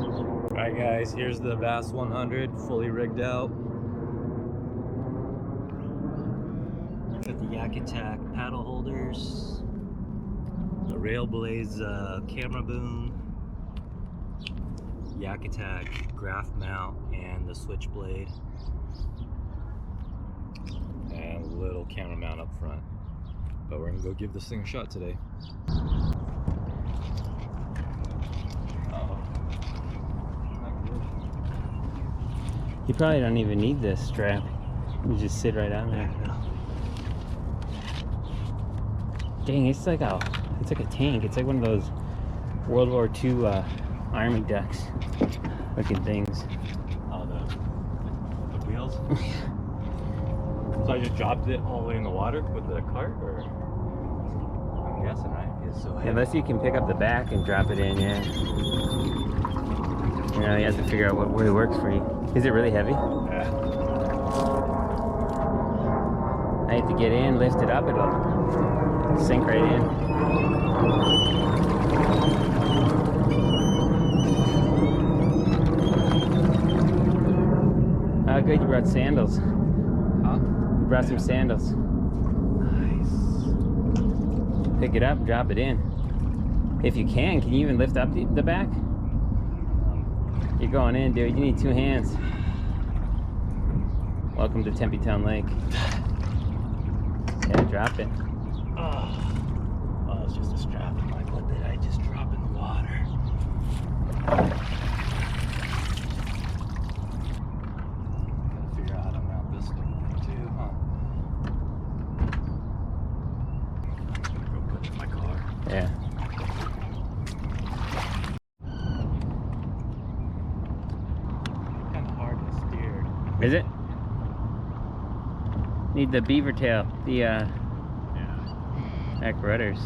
Alright guys, here's the Bass 100 fully rigged out. Got the Yak Attack paddle holders, the Railblaze camera boom, Yak Attack graph mount, and the switchblade, and a little camera mount up front. But we're gonna go give this thing a shot today. You probably don't even need this strap. You just sit right on there. Dang, it's like a tank. It's like one of those World War II army ducks looking things. Oh, the wheels? So I just dropped it all the way in the water with the cart, or? I'm guessing, right? It's so heavy. Unless you can pick up the back and drop it in, yeah. You know, you have to figure out what really works for you. Is it really heavy? Yeah. I have to get in, lift it up, it'll sink right in. Oh, good, you brought sandals. Huh? You brought some sandals. Nice. Pick it up, drop it in. If you can you even lift up the back? You're going in, dude. You need two hands. Welcome to Tempe Town Lake. Yeah, drop it. Oh, it's just a strap. Like, what did I just drop in the water? Gotta figure out how to mount this thing too, huh? I'm gonna go put it in my car. Yeah. Is it? Need the beaver tail, the back rudders.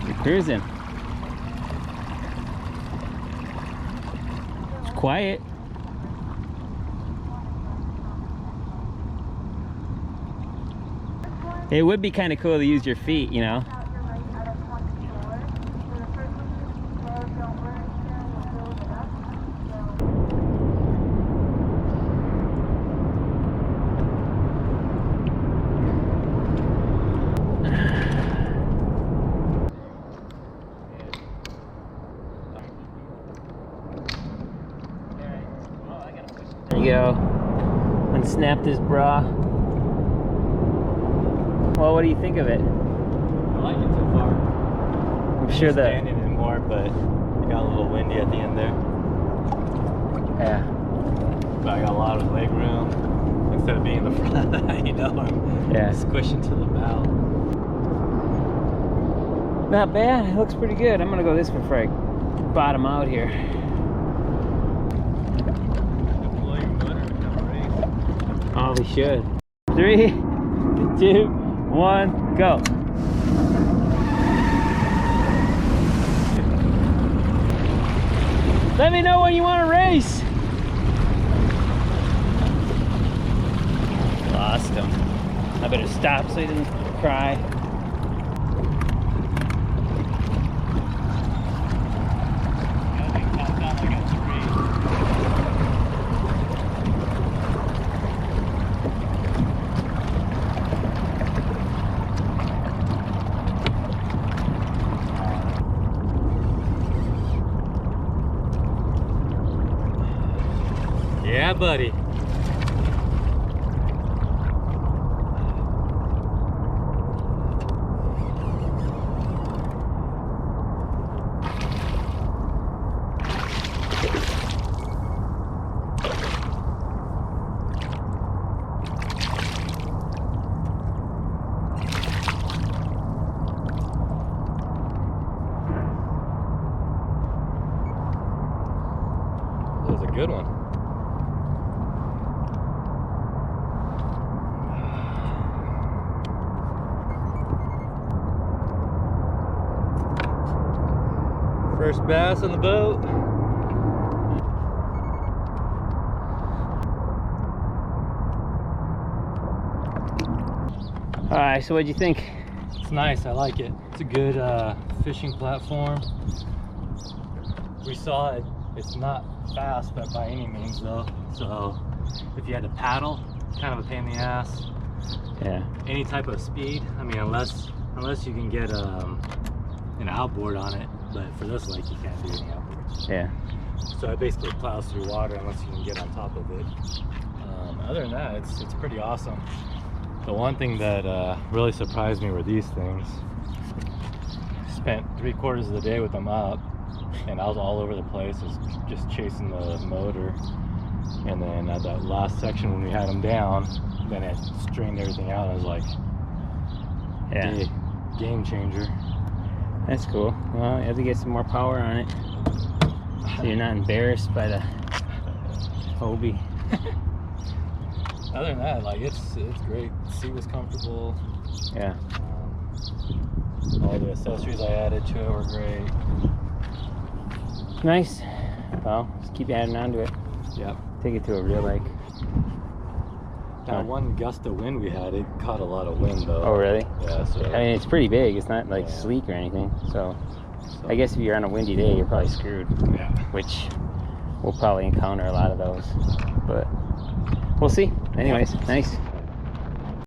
You're cruising. It's quiet. It would be kind of cool to use your feet, you know. There you go. Unsnap this bra. Well, what do you think of it? I like it so far. I'm sure that standing in more, but it got a little windy at the end there. Yeah. But I got a lot of leg room instead of being in the front. You know, I'm squishing to the bow. Not bad. It looks pretty good. I'm gonna go this way before I bottom out here. Oh, we should. 3, 2, 1, go. Let me know when you want to race. Lost him. I better stop so he doesn't cry. Yeah, buddy. That was a good one. First bass on the boat. All right, so what'd you think? It's nice. I like it. It's a good fishing platform. We saw it. It's not fast, but by any means though. So if you had to paddle, kind of a pain in the ass. Yeah. Any type of speed. I mean, unless you can get an outboard on it. But for this lake, you can't do any outboards. Yeah. So it basically plows through water unless you can get on top of it. Other than that, it's pretty awesome. The one thing that really surprised me were these things. Spent 3/4 of the day with them up, and I was all over the place, just chasing the motor. And then at that last section when we had them down, then it strained everything out. I was like, Yeah. Game changer. That's cool. Well, you have to get some more power on it, so you're not embarrassed by the Hobie. Other than that, like it's great. The seat was comfortable. Yeah. All the accessories I added to it were great. Nice. Well, just keep adding on to it. Yep. Take it to a real lake. That one gust of wind we had, it caught a lot of wind though. Oh, really? Yeah. So. I mean, it's pretty big. It's not like sleek or anything. So I guess if you're on a windy day, you're probably screwed. Yeah. Which we'll probably encounter a lot of those. But we'll see. Anyways, nice.